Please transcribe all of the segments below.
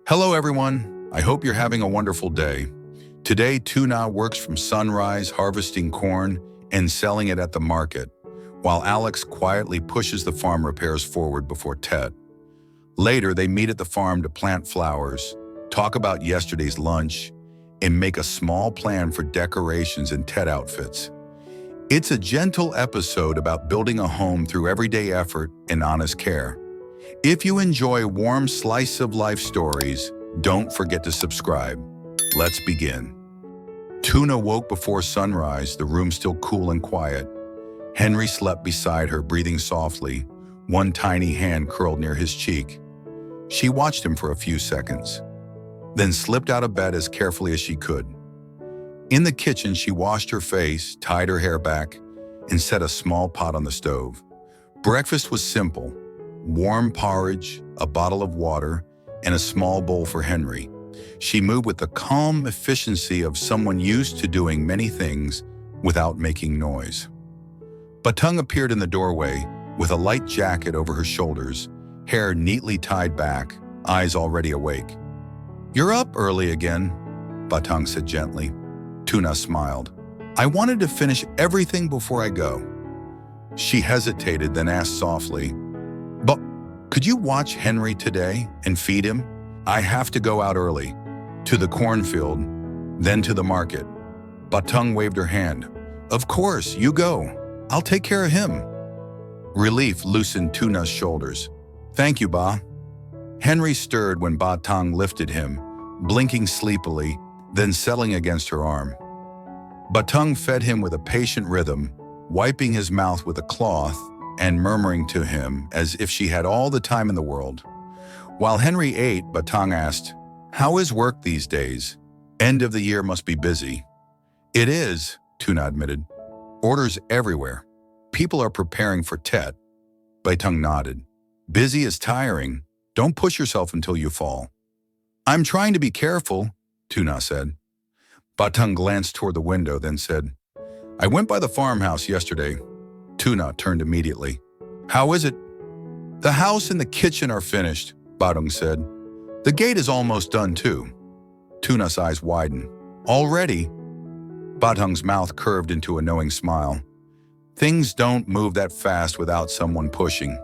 Hello everyone, I hope you're having a wonderful day. Today, Tu Na works from sunrise harvesting corn and selling it at the market, while Alex quietly pushes the farm repairs forward before Tet. Later, they meet at the farm to plant flowers, talk about yesterday's lunch, and make a small plan for decorations and Tet outfits. It's a gentle episode about building a home through everyday effort and honest care. If you enjoy warm slice of life stories, don't forget to subscribe. Let's begin. Tuna woke before sunrise, the room still cool and quiet. Henry slept beside her, breathing softly, one tiny hand curled near his cheek. She watched him for a few seconds, then slipped out of bed as carefully as she could. In the kitchen, she washed her face, tied her hair back, and set a small pot on the stove. Breakfast was simple: warm porridge, a bottle of water, and a small bowl for Henry. She moved with the calm efficiency of someone used to doing many things without making noise. Batang appeared in the doorway with a light jacket over her shoulders, hair neatly tied back, eyes already awake. "You're up early again," Batang said gently. Tuna smiled. "I wanted to finish everything before I go." She hesitated, then asked softly, "But could you watch Henry today and feed him? I have to go out early, to the cornfield, then to the market." Batang waved her hand. "Of course, you go. I'll take care of him." Relief loosened Tuna's shoulders. "Thank you, Ba." Henry stirred when Batang lifted him, blinking sleepily, then settling against her arm. Batang fed him with a patient rhythm, wiping his mouth with a cloth and murmuring to him as if she had all the time in the world. While Henry ate, Batang asked, "How is work these days? End of the year must be busy." "It is," Tuna admitted. "Orders everywhere. People are preparing for Tet." Batang nodded. "Busy is tiring. Don't push yourself until you fall." "I'm trying to be careful," Tuna said. Batang glanced toward the window, then said, "I went by the farmhouse yesterday." Tuna turned immediately. "How is it?" "The house and the kitchen are finished," Batang said. "The gate is almost done too." Tuna's eyes widened. "Already?" Batang's mouth curved into a knowing smile. "Things don't move that fast without someone pushing."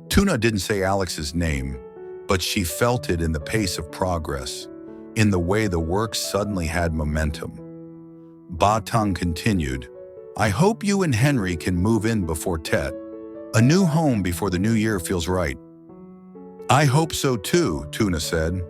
Tuna didn't say Alex's name, but she felt it in the pace of progress, in the way the work suddenly had momentum. Batang continued, "I hope you and Henry can move in before Tet. A new home before the new year feels right." "I hope so too," Tuna said.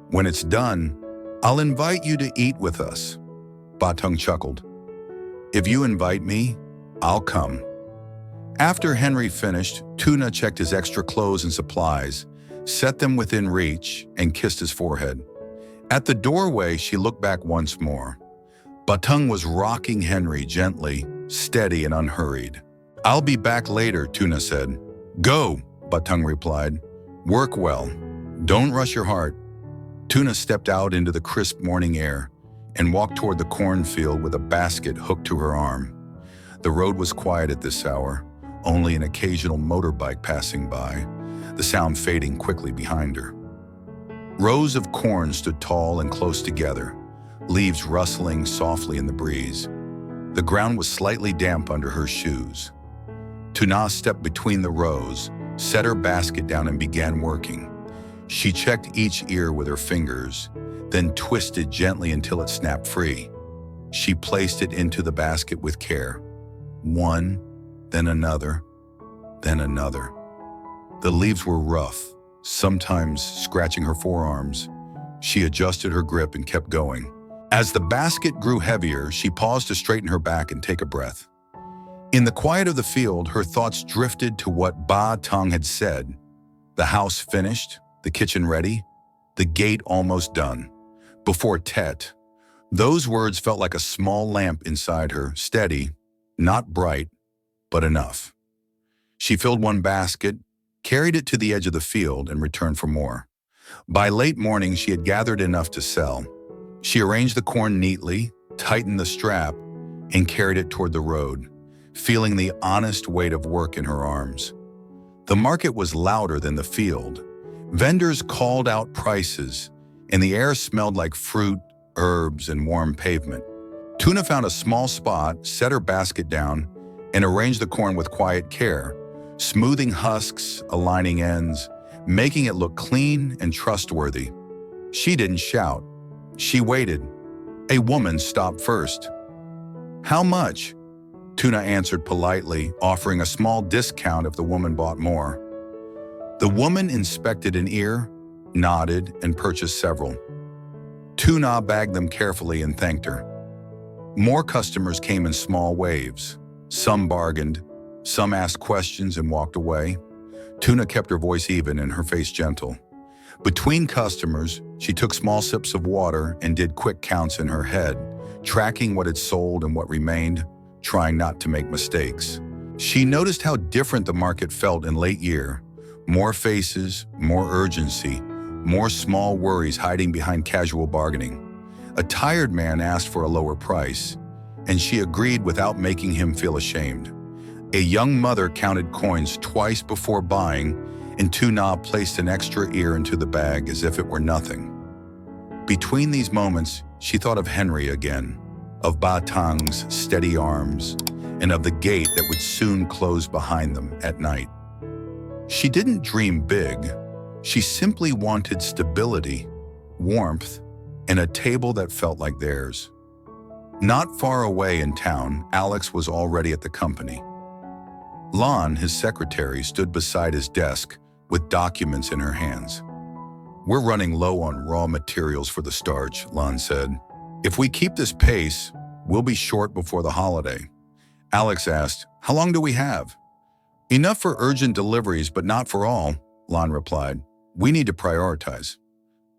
"When it's done, I'll invite you to eat with us." Batang chuckled. "If you invite me, I'll come." After Henry finished, Tuna checked his extra clothes and supplies, set them within reach, and kissed his forehead. At the doorway, she looked back once more. Batang was rocking Henry gently, steady and unhurried. "I'll be back later," Tuna said. "Go," Batang replied. "Work well. Don't rush your heart." Tuna stepped out into the crisp morning air and walked toward the cornfield with a basket hooked to her arm. The road was quiet at this hour, only an occasional motorbike passing by, the sound fading quickly behind her. Rows of corn stood tall and close together, leaves rustling softly in the breeze. The ground was slightly damp under her shoes. Tuna stepped between the rows, set her basket down and began working. She checked each ear with her fingers, then twisted gently until it snapped free. She placed it into the basket with care. One, then another, then another. The leaves were rough, sometimes scratching her forearms. She adjusted her grip and kept going. As the basket grew heavier, she paused to straighten her back and take a breath. In the quiet of the field, her thoughts drifted to what Batang had said. The house finished, the kitchen ready, the gate almost done. Before Tet. Those words felt like a small lamp inside her, steady, not bright, but enough. She filled one basket, carried it to the edge of the field, and returned for more. By late morning, she had gathered enough to sell. She arranged the corn neatly, tightened the strap, and carried it toward the road, feeling the honest weight of work in her arms. The market was louder than the field. Vendors called out prices, and the air smelled like fruit, herbs, and warm pavement. Tuna found a small spot, set her basket down, and arranged the corn with quiet care, smoothing husks, aligning ends, making it look clean and trustworthy. She didn't shout. She waited. A woman stopped first. "How much?" Tuna answered politely, offering a small discount if the woman bought more. The woman inspected an ear, nodded, and purchased several. Tuna bagged them carefully and thanked her. More customers came in small waves. Some bargained, some asked questions and walked away. Tuna kept her voice even and her face gentle. Between customers, she took small sips of water and did quick counts in her head, tracking what had sold and what remained, trying not to make mistakes. She noticed how different the market felt in late year. More faces, more urgency, more small worries hiding behind casual bargaining. A tired man asked for a lower price, and she agreed without making him feel ashamed. A young mother counted coins twice before buying, and Tuna placed an extra ear into the bag as if it were nothing. Between these moments, she thought of Henry again, of Ba Tang's steady arms, and of the gate that would soon close behind them at night. She didn't dream big. She simply wanted stability, warmth, and a table that felt like theirs. Not far away in town, Alex was already at the company. Lon, his secretary, stood beside his desk with documents in her hands. "We're running low on raw materials for the starch," Lon said. "If we keep this pace, we'll be short before the holiday." Alex asked, "How long do we have?" "Enough for urgent deliveries, but not for all," Lon replied. "We need to prioritize."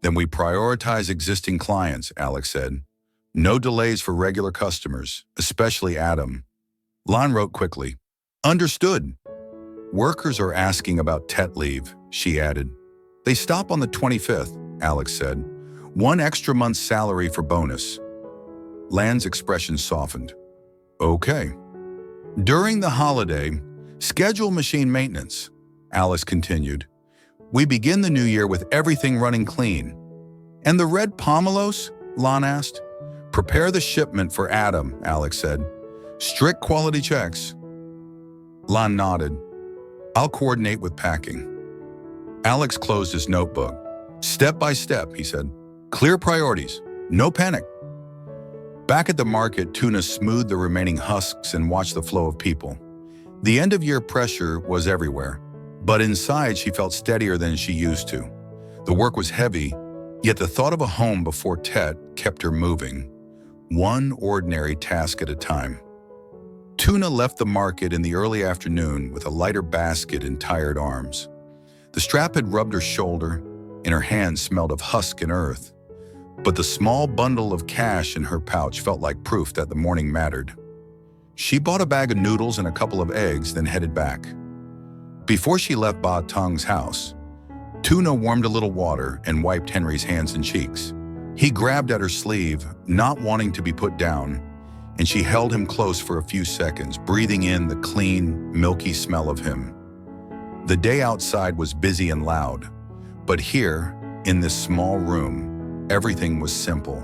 "Then we prioritize existing clients," Alex said. "No delays for regular customers, especially Adam." Lon wrote quickly, "Understood." "Workers are asking about tet leave," she added. "They stop on the 25th, Alex said. "1 extra month's salary for bonus." Lan's expression softened. "Okay." "During the holiday, schedule machine maintenance," Alice continued. "We begin the new year with everything running clean." "And the red pomelos?" Lon asked. "Prepare the shipment for Adam," Alex said. "Strict quality checks." Lon nodded. "I'll coordinate with packing." Alex closed his notebook. "Step by step," he said. "Clear priorities. No panic." Back at the market, Tuna smoothed the remaining husks and watched the flow of people. The end-of-year pressure was everywhere, but inside she felt steadier than she used to. The work was heavy, yet the thought of a home before Tet kept her moving, one ordinary task at a time. Tuna left the market in the early afternoon with a lighter basket and tired arms. The strap had rubbed her shoulder, and her hands smelled of husk and earth. But the small bundle of cash in her pouch felt like proof that the morning mattered. She bought a bag of noodles and a couple of eggs, then headed back. Before she left Ba Tang's house, Tuna warmed a little water and wiped Henry's hands and cheeks. He grabbed at her sleeve, not wanting to be put down, and she held him close for a few seconds, breathing in the clean, milky smell of him. The day outside was busy and loud, but here, in this small room, everything was simple.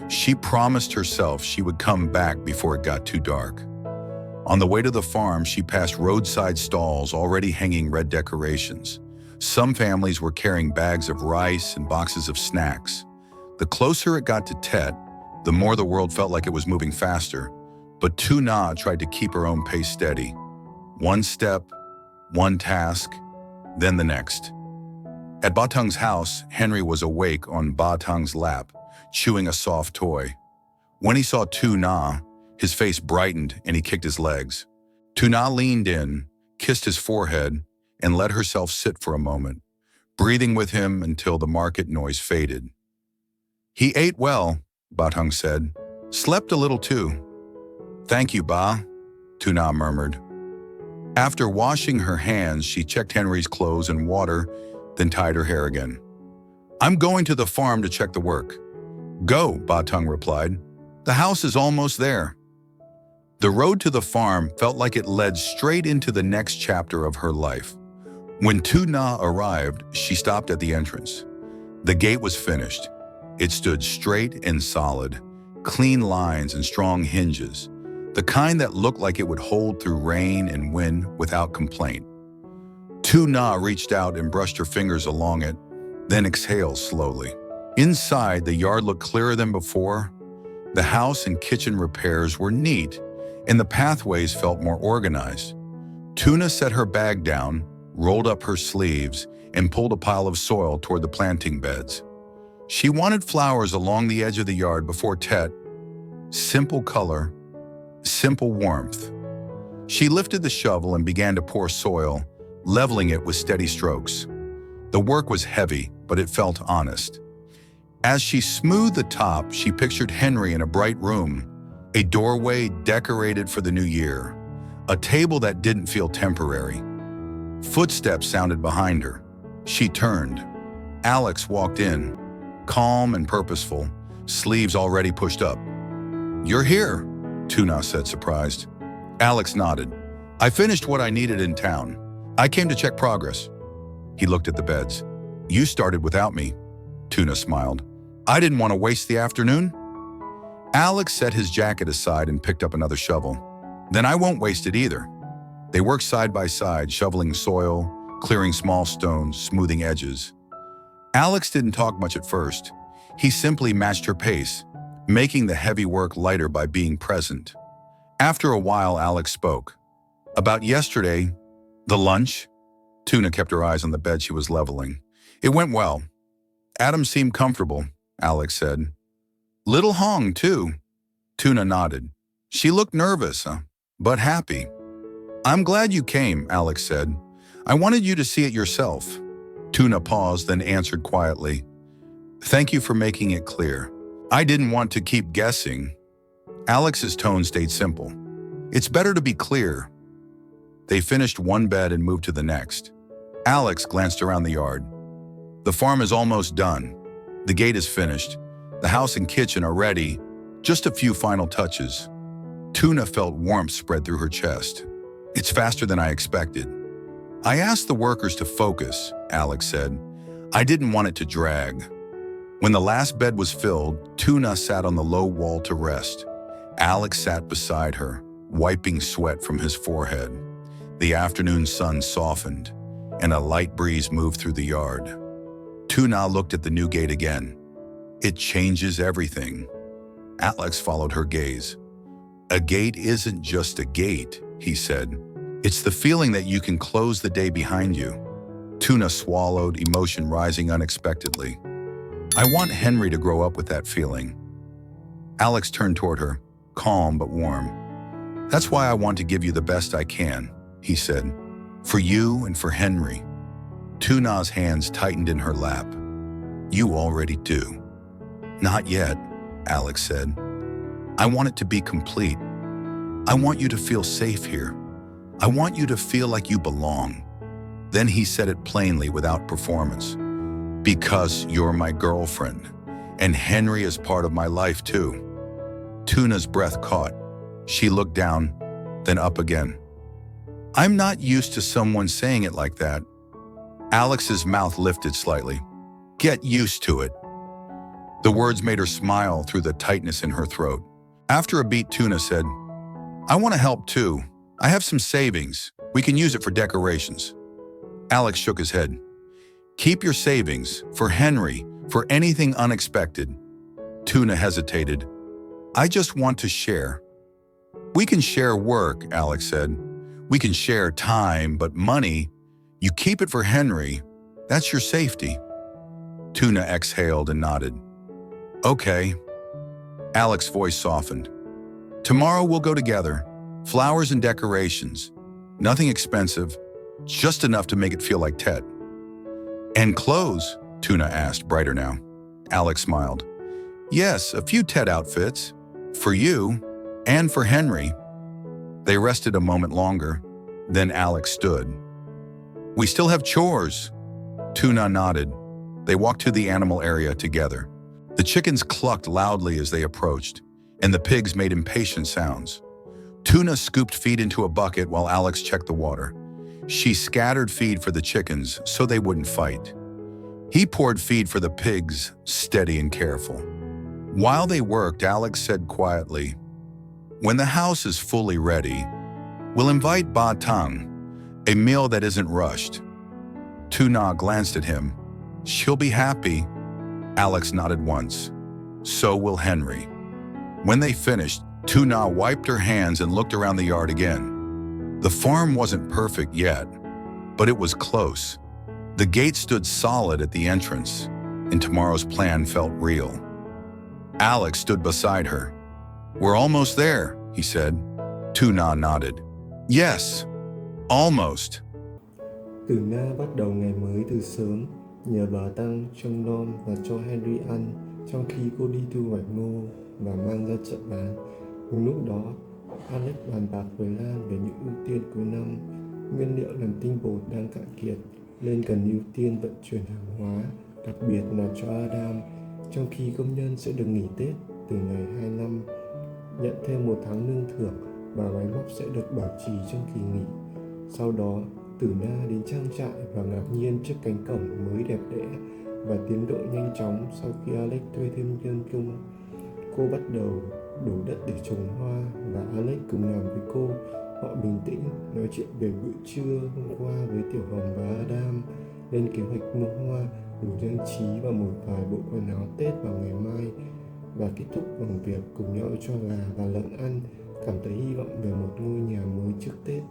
She promised herself she would come back before it got too dark. On the way to the farm, she passed roadside stalls already hanging red decorations. Some families were carrying bags of rice and boxes of snacks. The closer it got to Tet, the more the world felt like it was moving faster. But Tu Na tried to keep her own pace steady. One step, one task, then the next. At Ba Tang's house, Henry was awake on Ba Tang's lap, chewing a soft toy. When he saw Tu Na, his face brightened and he kicked his legs. Tu Na leaned in, kissed his forehead, and let herself sit for a moment, breathing with him until the market noise faded. "He ate well," Ba Tang said. "Slept a little too." "Thank you, Ba," Tu Na murmured. After washing her hands, she checked Henry's clothes and water, then tied her hair again. "I'm going to the farm to check the work." "Go," Ba Tang replied. "The house is almost there." The road to the farm felt like it led straight into the next chapter of her life. When Tu Na arrived, she stopped at the entrance. The gate was finished. It stood straight and solid, clean lines and strong hinges, the kind that looked like it would hold through rain and wind without complaint. Tu Na reached out and brushed her fingers along it, then exhaled slowly. Inside, the yard looked clearer than before. The house and kitchen repairs were neat, and the pathways felt more organized. Tu Na set her bag down, rolled up her sleeves, and pulled a pile of soil toward the planting beds. She wanted flowers along the edge of the yard before Tet. Simple color, simple warmth. She lifted the shovel and began to pour soil, leveling it with steady strokes. The work was heavy, but it felt honest. As she smoothed the top, she pictured Henry in a bright room, a doorway decorated for the new year, a table that didn't feel temporary. Footsteps sounded behind her. She turned. Alex walked in, calm and purposeful, sleeves already pushed up. "You're here," Tu Na said, surprised. Alex nodded. "I finished what I needed in town. I came to check progress." He looked at the beds. "You started without me." Tu Na smiled. "I didn't want to waste the afternoon." Alex set his jacket aside and picked up another shovel. "Then I won't waste it either." They worked side by side, shoveling soil, clearing small stones, smoothing edges. Alex didn't talk much at first. He simply matched her pace, making the heavy work lighter by being present. After a while, Alex spoke. "About yesterday, the lunch?" Tu Na kept her eyes on the bed she was leveling. "It went well. Adam seemed comfortable," Alex said. "Little Hong, too." Tu Na nodded. "She looked nervous, but happy." "I'm glad you came," Alex said. "I wanted you to see it yourself." Tu Na paused, then answered quietly. "Thank you for making it clear. I didn't want to keep guessing." Alex's tone stayed simple. "It's better to be clear." They finished one bed and moved to the next. Alex glanced around the yard. "The farm is almost done. The gate is finished. The house and kitchen are ready. Just a few final touches." Tu Na felt warmth spread through her chest. "It's faster than I expected." "I asked the workers to focus," Alex said. "I didn't want it to drag." When the last bed was filled, Tu Na sat on the low wall to rest. Alex sat beside her, wiping sweat from his forehead. The afternoon sun softened, and a light breeze moved through the yard. Tu Na looked at the new gate again. "It changes everything." Alex followed her gaze. "A gate isn't just a gate," he said. "It's the feeling that you can close the day behind you." Tu Na swallowed, emotion rising unexpectedly. "I want Henry to grow up with that feeling." Alex turned toward her, calm but warm. "That's why I want to give you the best I can," he said. "For you and for Henry." Tu Na's hands tightened in her lap. "You already do." "Not yet," Alex said. "I want it to be complete. I want you to feel safe here. I want you to feel like you belong." Then he said it plainly without performance. "Because you're my girlfriend, and Henry is part of my life too." Tu Na's breath caught. She looked down, then up again. "I'm not used to someone saying it like that." Alex's mouth lifted slightly. "Get used to it." The words made her smile through the tightness in her throat. After a beat, Tu Na said, "I want to help too. I have some savings. We can use it for decorations." Alex shook his head. "Keep your savings, for Henry, for anything unexpected." Tu Na hesitated. "I just want to share." "We can share work," Alex said. "We can share time, but money, you keep it for Henry. That's your safety." Tu Na exhaled and nodded. "Okay." Alex's voice softened. "Tomorrow we'll go together. Flowers and decorations. Nothing expensive, just enough to make it feel like Tet." "And clothes?" Tu Na asked, brighter now. Alex smiled. "Yes, a few Tet outfits. For you, and for Henry." They rested a moment longer, then Alex stood. "We still have chores." Tu Na nodded. They walked to the animal area together. The chickens clucked loudly as they approached, and the pigs made impatient sounds. Tu Na scooped feed into a bucket while Alex checked the water. She scattered feed for the chickens so they wouldn't fight. He poured feed for the pigs, steady and careful. While they worked, Alex said quietly, "When the house is fully ready, we'll invite Tang, a meal that isn't rushed." Tu Na glanced at him. "She'll be happy." Alex nodded once. "So will Henry." When they finished, Tu Na wiped her hands and looked around the yard again. The farm wasn't perfect yet, but it was close. The gate stood solid at the entrance, and tomorrow's plan felt real. Alex stood beside her. "We're almost there," he said. Tu Na nodded. "Yes, almost." Từ Na bắt đầu ngày mới từ sớm, nhờ bà Tăng trông nom và cho Henry ăn trong khi cô đi thu hoạch ngô và mang ra chợ bán. Cùng lúc đó, Alex bàn bạc với Lan về những ưu tiên cuối năm. Nguyên liệu làm tinh bột đang cạn kiệt, nên cần ưu tiên vận chuyển hàng hóa, đặc biệt là cho Adam, trong khi công nhân sẽ được nghỉ Tết từ ngày 25, nhận thêm 1 tháng lương thưởng và máy móc sẽ được bảo trì trong kỳ nghỉ. Sau đó, Tử Na đến trang trại và ngạc nhiên trước cánh cổng mới đẹp đẽ và tiến độ nhanh chóng sau khi Alex thuê thêm nhân công. Cô bắt đầu đổ đất để trồng hoa và Alex cùng làm với cô. Họ bình tĩnh nói chuyện về bữa trưa hôm qua với Tiểu Hồng và Adam, lên kế hoạch mua hoa, đủ trang trí và một vài bộ quần áo Tết vào ngày mai, và kết thúc bằng việc cùng nhau cho gà và lợn ăn, cảm thấy hy vọng về một ngôi nhà mới trước Tết.